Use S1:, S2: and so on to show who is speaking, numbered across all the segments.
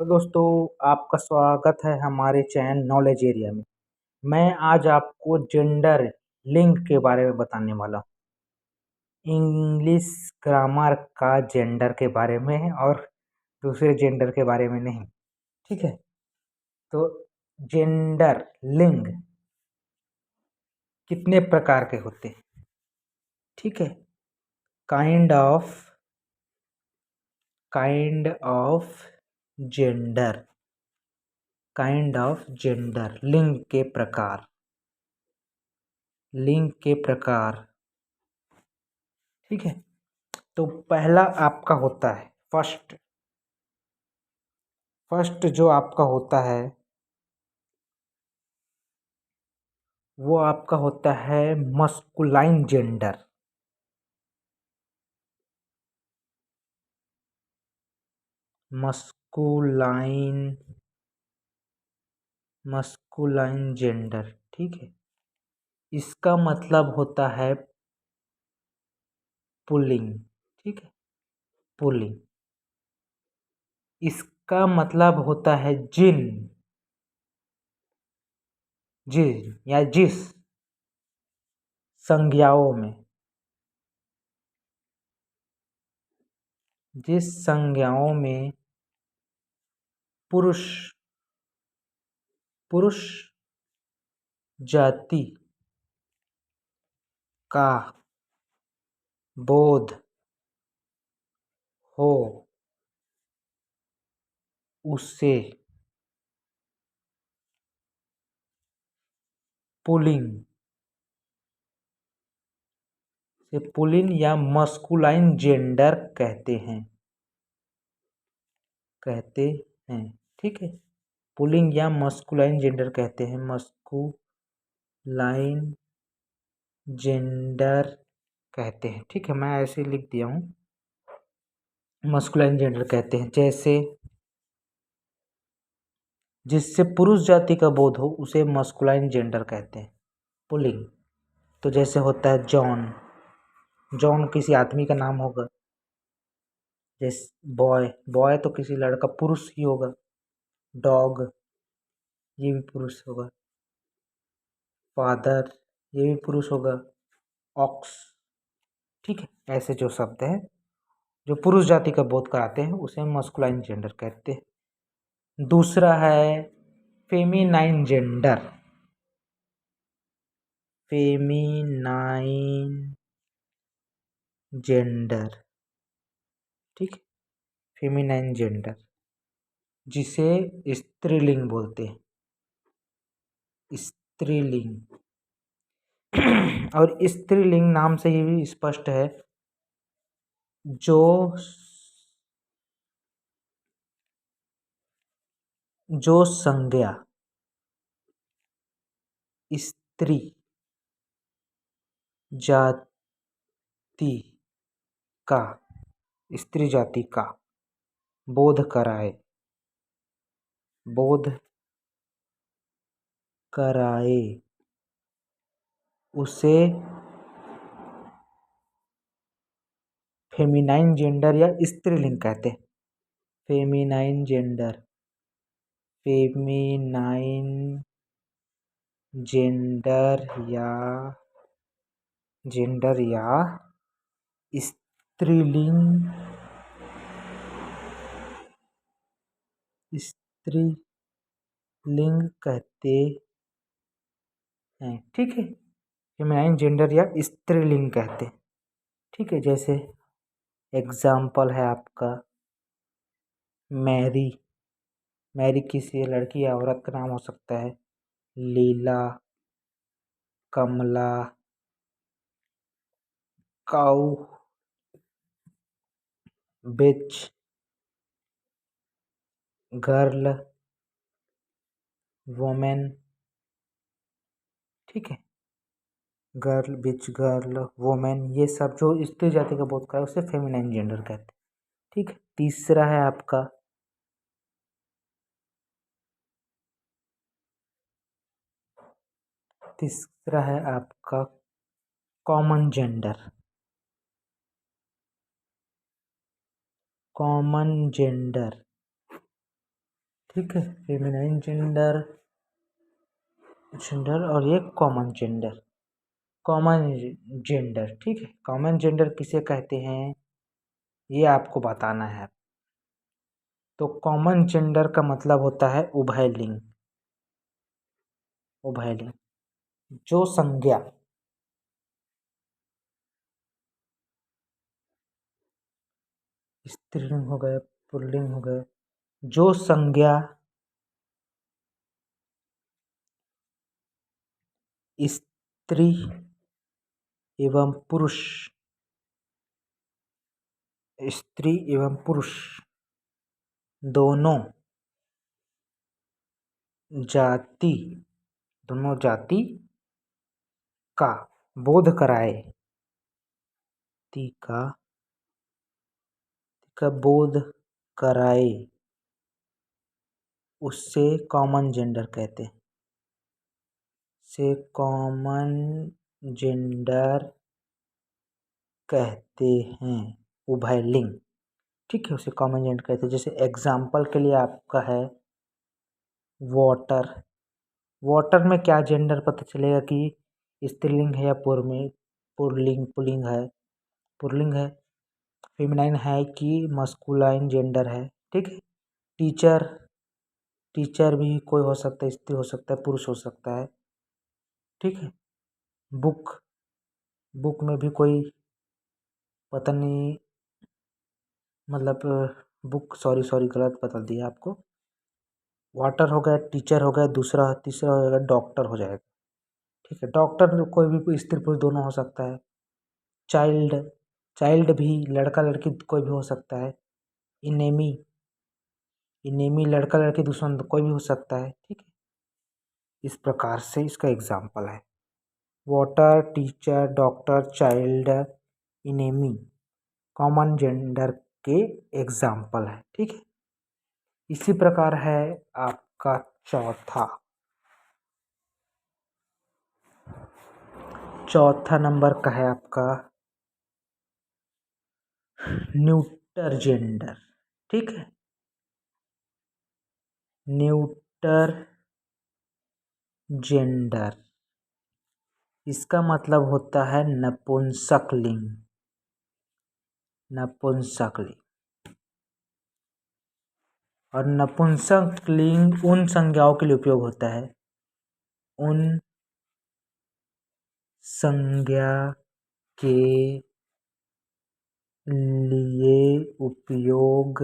S1: तो दोस्तों, आपका स्वागत है हमारे चैनल नॉलेज एरिया में। मैं आज आपको जेंडर लिंग के बारे में बताने वाला हूँ। इंग्लिश ग्रामर का जेंडर के बारे में और दूसरे जेंडर के बारे में नहीं। ठीक है, तो जेंडर लिंग कितने प्रकार के होते हैं। ठीक है, काइंड ऑफ जेंडर, लिंग के प्रकार। ठीक है, तो पहला आपका होता है फर्स्ट जो आपका होता है वो आपका होता है मस्कुलाइन जेंडर। Masculine gender. ठीक है, इसका मतलब होता है पुल्लिंग। ठीक है, पुल्लिंग। इसका मतलब होता है जिस संज्ञाओं में पुरुष जाति का बोध हो उसे पुल्लिंग या मस्कुलाइन जेंडर कहते हैं। ठीक है, पुल्लिंग या मस्कुलाइन जेंडर कहते हैं। मस्कुलाइन जेंडर कहते हैं। ठीक है, मैं ऐसे लिख दिया हूँ, मस्कुलाइन जेंडर कहते हैं। जैसे जिससे पुरुष जाति का बोध हो उसे मस्कुलाइन जेंडर कहते हैं, पुल्लिंग। तो जैसे होता है जॉन किसी आदमी का नाम होगा। जैसे बॉय तो किसी लड़का पुरुष ही होगा। डॉग, ये भी पुरुष होगा। फादर, ये भी पुरुष होगा। ऑक्स। ठीक है, ऐसे जो शब्द हैं जो पुरुष जाति का बोध कराते हैं उसे मस्कुलाइन जेंडर कहते हैं। दूसरा है फेमिनाइन जेंडर। ठीक है, फेमिनाइन जेंडर जिसे स्त्रीलिंग बोलते हैं, स्त्रीलिंग। और स्त्रीलिंग नाम से ही भी स्पष्ट है, जो संज्ञा स्त्री जाति का बोध कराए उसे फेमिनाइन जेंडर या स्त्रीलिंग कहते हैं। फेमिनाइन जेंडर या स्त्रीलिंग कहते हैं। ठीक है, फेमिनाइन जेंडर या स्त्रीलिंग कहते हैं। ठीक है, जैसे एग्जाम्पल है आपका मैरी किसी लड़की या औरत का नाम हो सकता है। लीला, कमला, काऊ, बिच, गर्ल, वोमेन। ठीक है, गर्ल, बिच, गर्ल, वोमेन, ये सब जो स्त्री जाति का बोध कराए उसे फेमिनाइन जेंडर कहते हैं। ठीक है, तीसरा है आपका कॉमन जेंडर। ठीक है, फेमिनाइन जेंडर जेंडर और ये कॉमन जेंडर। कॉमन जेंडर, ठीक है, कॉमन जेंडर किसे कहते हैं ये आपको बताना है। तो कॉमन जेंडर का मतलब होता है उभयलिंग। उभयलिंग जो संज्ञा स्त्रीलिंग हो गए पुल्लिंग हो गए, जो संज्ञा स्त्री एवं पुरुष स्त्री एवं पुरुष दोनों जाति दोनों जाति का बोध कराए का बोध कराए उससे कॉमन जेंडर कहते हैं। से कॉमन जेंडर कहते हैं उभयलिंग, ठीक है, उसे कॉमन जेंडर कहते हैं। जैसे एग्जाम्पल के लिए आपका है वाटर। वाटर में क्या जेंडर पता चलेगा कि स्त्रीलिंग है या पुल्लिंग है, पुल्लिंग है, फेमिनाइन है कि मस्कुलाइन जेंडर है, ठीक है। टीचर टीचर भी कोई हो सकता है, स्त्री हो सकता है, पुरुष हो सकता है, ठीक है। बुक बुक में भी कोई पता नहीं, मतलब बुक, सॉरी गलत बता दिया आपको। वाटर हो गया, टीचर हो गया, तीसरा हो जाएगा डॉक्टर हो जाएगा, ठीक है। डॉक्टर कोई स्त्री पुरुष दोनों हो सकता है। चाइल्ड चाइल्ड भी लड़का लड़की कोई भी हो सकता है। इनेमी इनेमी लड़का लड़की दुश्मन कोई भी हो सकता है, ठीक है। इस प्रकार से इसका एग्जाम्पल है water, teacher, doctor, child, enemy common gender के एग्जाम्पल है, ठीक है। इसी प्रकार है आपका चौथा नंबर का है आपका न्यूटर जेंडर, ठीक है। न्यूटर जेंडर इसका मतलब होता है नपुंसकलिंग। और नपुंसकलिंग उन संज्ञाओं के लिए उपयोग होता है, उन संज्ञा के लिए उपयोग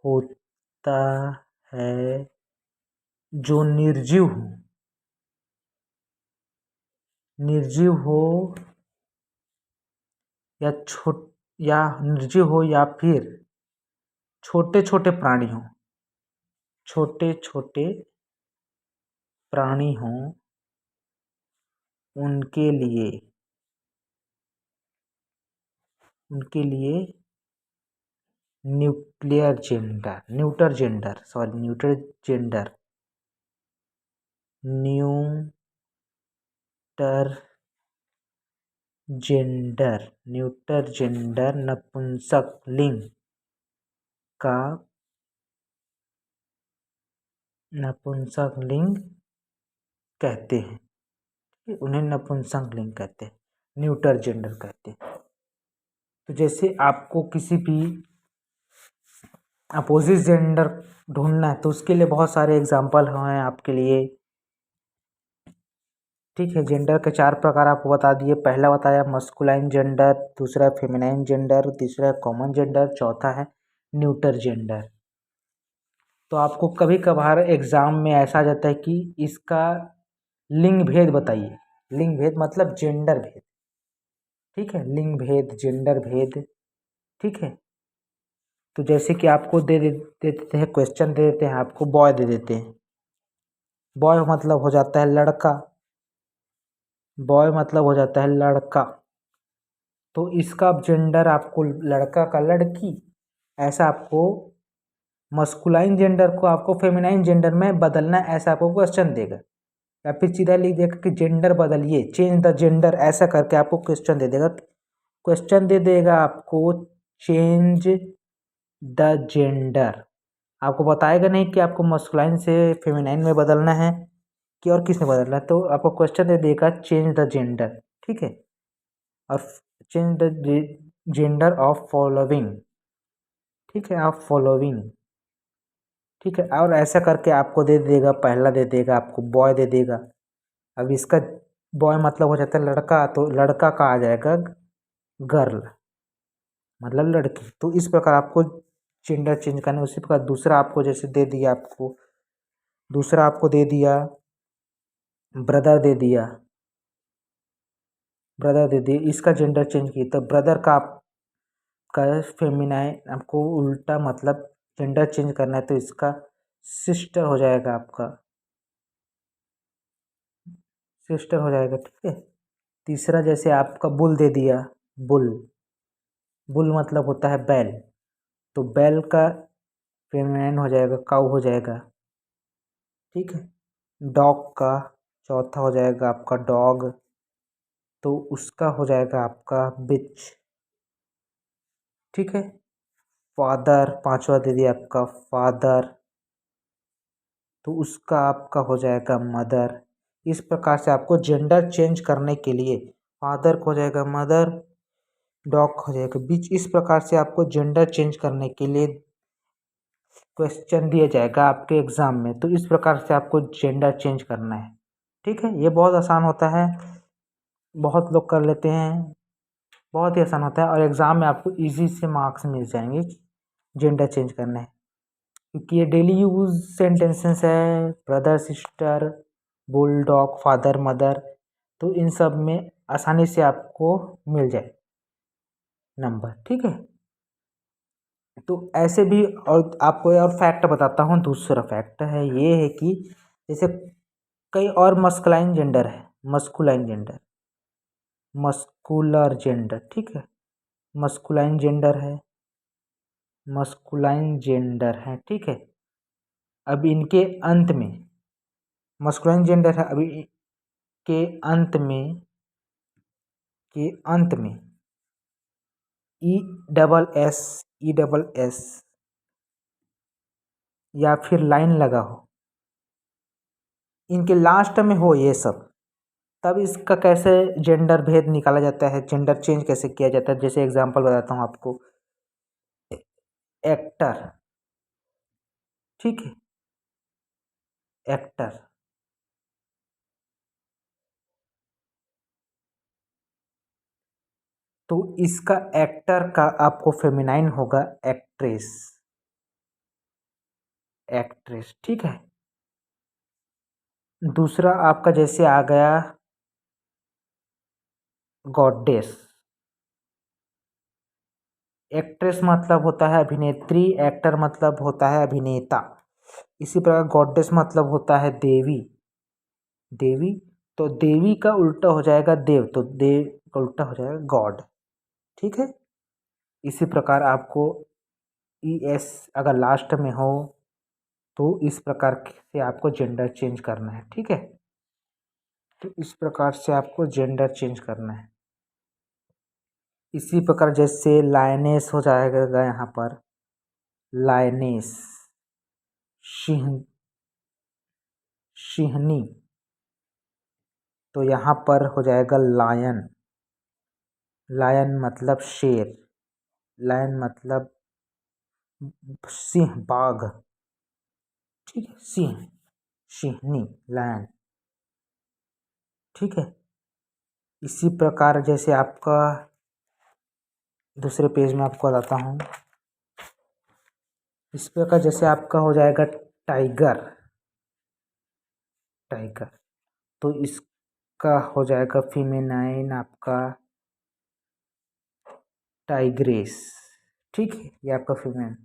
S1: होता है जो निर्जीव हो या निर्जीव हो या फिर छोटे छोटे प्राणी हों उनके लिए न्यूटर जेंडर नपुंसकलिंग कहते हैं, उन्हें नपुंसकलिंग कहते हैं, न्यूटर जेंडर कहते हैं। तो जैसे आपको किसी भी अपोजिट जेंडर ढूंढना है तो उसके लिए बहुत सारे एग्जाम्पल हैं आपके लिए, ठीक है। जेंडर के 4 प्रकार आपको बता दिए। पहला बताया मस्कुलाइन जेंडर, दूसरा फेमिनाइन जेंडर, तीसरा कॉमन जेंडर, चौथा है न्यूटर जेंडर। तो आपको कभी कभार एग्जाम में ऐसा आ जाता है कि इसका लिंग भेद बताइए। लिंग भेद मतलब जेंडर भेद, ठीक है, लिंग भेद, जेंडर भेद, ठीक है। तो जैसे कि आपको दे देते हैं क्वेश्चन, दे देते हैं आपको बॉय दे देते हैं। बॉय मतलब हो जाता है लड़का, तो इसका जेंडर आपको लड़का का लड़की, ऐसा आपको मस्कुलाइन जेंडर को आपको फेमिनाइन जेंडर में बदलना, ऐसा आपको क्वेश्चन देगा। या फिर सीधा लिख देगा कि जेंडर बदलिए, चेंज द जेंडर, ऐसा करके आपको क्वेश्चन दे देगा। आपको चेंज द जेंडर। आपको बताएगा नहीं कि आपको मस्कुलाइन से फेमिनाइन में बदलना है कि और किस में बदलना है, तो आपको क्वेश्चन दे देगा चेंज द जेंडर, ठीक है, और change the gender of following, ठीक है, ऑफ फॉलोइंग, ठीक है, और ऐसा करके आपको दे देगा, पहला दे देगा आपको बॉय दे देगा। अब इसका बॉय मतलब हो जाता है लड़का, तो लड़का का आ जाएगा गर्ल, मतलब लड़की। तो इस प्रकार आपको जेंडर चेंज करना है। उसी प्रकार दूसरा आपको जैसे दे दिया, आपको दूसरा आपको दे दिया ब्रदर दे दिया, ब्रदर दे दिया, इसका जेंडर चेंज किया तो ब्रदर का आपका फेमिनाइन, आपको उल्टा मतलब जेंडर चेंज करना है तो इसका सिस्टर हो जाएगा, आपका सिस्टर हो जाएगा, ठीक है। तीसरा जैसे आपका बुल दे दिया, बुल, बुल मतलब होता है बैल, तो बैल का फेमिनाइन हो जाएगा काऊ हो जाएगा, ठीक है। डॉग का चौथा हो जाएगा आपका डॉग, तो उसका हो जाएगा आपका बिच, ठीक है। फादर पांचवा दे दिया आपका फादर, तो उसका आपका हो जाएगा मदर। इस प्रकार से आपको जेंडर चेंज करने के लिए फादर को हो जाएगा मदर, डॉग हो जाएगा बिच। इस प्रकार से आपको जेंडर चेंज करने के लिए क्वेश्चन दिया जाएगा आपके एग्जाम में, तो इस प्रकार से आपको जेंडर चेंज करना है, ठीक है। ये बहुत आसान होता है, बहुत लोग कर लेते हैं, बहुत ही आसान होता है, और एग्ज़ाम में आपको इजी से मार्क्स मिल जाएंगे जेंडर चेंज करना है, क्योंकि ये डेली यूज सेंटेंसेस है, brother sister, bull dog father mother, तो इन सब में आसानी से आपको मिल जाए नंबर, ठीक है। तो ऐसे भी, और आपको और फैक्ट बताता हूँ, दूसरा फैक्ट है ये है कि जैसे कई और मस्कुलाइन जेंडर है, मस्कुलाइन जेंडर, मस्कुलर जेंडर, ठीक है, मस्कुलाइन जेंडर है, मस्कुलाइन जेंडर है, ठीक है। अब इनके अंत में मस्कुलाइन जेंडर है, अभी के अंत में, के अंत में E double S, E double S या फिर लाइन लगा हो, इनके लास्ट में हो ये सब, तब इसका कैसे जेंडर भेद निकाला जाता है, जेंडर चेंज कैसे किया जाता है। जैसे एग्जांपल बताता हूँ आपको, एक्टर, ठीक है, एक्टर, तो इसका एक्टर का आपको फेमिनाइन होगा एक्ट्रेस, एक्ट्रेस, ठीक है। दूसरा आपका जैसे आ गया गॉडेस, एक्ट्रेस मतलब होता है अभिनेत्री, एक्टर मतलब होता है अभिनेता। इसी प्रकार गॉडेस मतलब होता है देवी, देवी, तो देवी का उल्टा हो जाएगा देव, तो देव का उल्टा हो जाएगा गॉड, ठीक है। इसी प्रकार आपको ई एस अगर लास्ट में हो तो इस प्रकार से आपको जेंडर चेंज करना है, ठीक है। तो इस प्रकार से आपको जेंडर चेंज करना है। इसी प्रकार जैसे लायनेस हो जाएगा यहाँ पर, लायनेस, सिंह, सिंहनी, तो यहाँ पर हो जाएगा लायन, लायन मतलब शेर, लायन मतलब सिंह बाघ, ठीक है, सिंह, सिंहनी, लायन, ठीक है। इसी प्रकार जैसे आपका दूसरे पेज में आपको बताता हूँ, इस प्रकार जैसे आपका हो जाएगा टाइगर, टाइगर, तो इसका हो जाएगा फेमिनाइन आपका टाइग्रेस, ठीक है, ये आपका फेमिनाइन।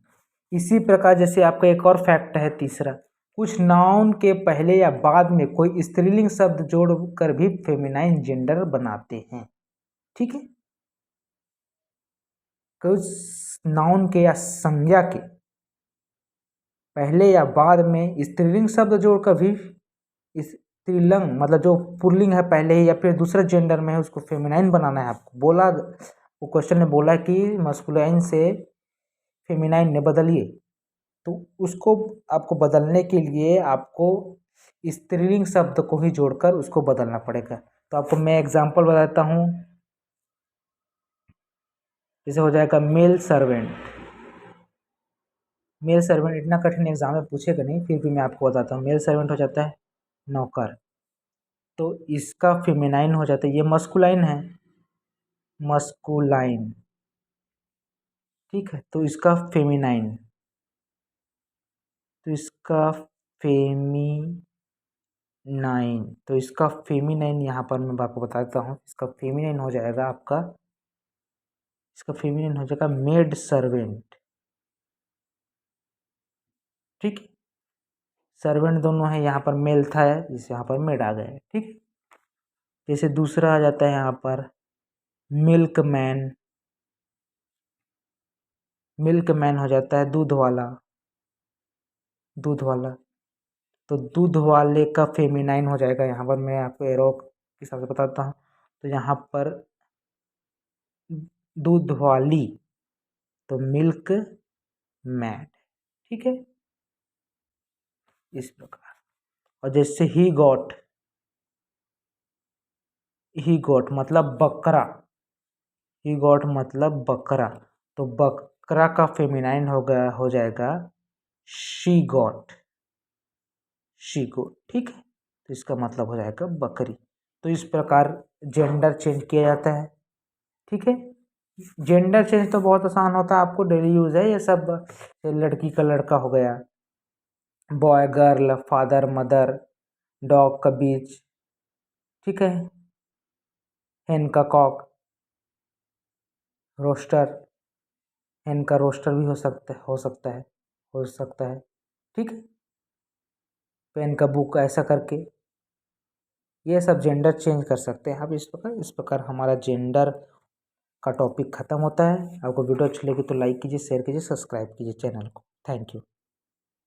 S1: इसी प्रकार जैसे आपका एक और फैक्ट है तीसरा, कुछ नाउन के पहले या बाद में कोई स्त्रीलिंग शब्द जोड़कर भी फेमिनाइन जेंडर बनाते हैं, ठीक है। कुछ नाउन के या संज्ञा के पहले या बाद में स्त्रीलिंग शब्द जोड़कर भी स्त्रीलिंग मतलब जो पुल्लिंग है पहले ही या फिर दूसरे जेंडर में है उसको फेमिनाइन बनाना है आपको, बोला वो क्वेश्चन ने बोला कि मस्कुलाइन से फेमिनाइन ने बदलिए, तो उसको आपको बदलने के लिए आपको स्त्रीलिंग शब्द को ही जोड़कर उसको बदलना पड़ेगा। तो आपको मैं एग्जांपल बताता हूँ। जैसे हो जाएगा मेल सर्वेंट। मेल सर्वेंट इतना कठिन एग्जाम में पूछेगा नहीं, फिर भी मैं आपको बताता हूँ। मेल सर्वेंट हो जाता है नौकर, तो इसका फेमिनाइन हो जाता है, ये मस्कुलाइन है, मस्कुलाइन, ठीक है। तो इसका फेमिनाइन, तो इसका फेमिनाइन, तो इसका फेमिनाइन यहाँ पर मैं आपको बता देता हूँ। इसका फेमिनाइन हो जाएगा आपका, इसका फेमिनाइन हो जाएगा मेड सर्वेंट, ठीक है। सर्वेंट दोनों है, यहाँ पर मेल था, जिससे यहाँ पर मेड आ गए, ठीक है। जैसे दूसरा आ जाता है यहाँ पर मिल्कमैन। मिल्कमैन हो जाता है दूध वाला, दूध वाला। तो दूध वाले का फेमिनाइन हो जाएगा, यहाँ पर मैं आपको एरो के हिसाब से बताता हूँ। तो यहाँ पर दूध वाली, तो मिल्क मैड, ठीक है, इस प्रकार। और जैसे ही गॉट मतलब बकरा, ही गॉट मतलब बकरा, तो बकरा का फेमिनाइन हो जाएगा शी गॉट, शी गॉट, ठीक है। तो इसका मतलब हो जाएगा बकरी। तो इस प्रकार जेंडर चेंज किया जाता है, ठीक है। जेंडर चेंज तो बहुत आसान होता है, आपको डेली यूज है ये सब। लड़की का लड़का हो गया, boy girl, father mother, dog का बीच, ठीक है, हेन का कॉक, रोस्टर, हेन का रोस्टर भी हो सकता है, ठीक है। पेन का बुक, ऐसा करके ये सब जेंडर चेंज कर सकते हैं आप। इस प्रकार हमारा जेंडर का टॉपिक खत्म होता है। आपको वीडियो अच्छी लगी तो लाइक कीजिए, शेयर कीजिए, सब्सक्राइब कीजिए चैनल को। Thank you.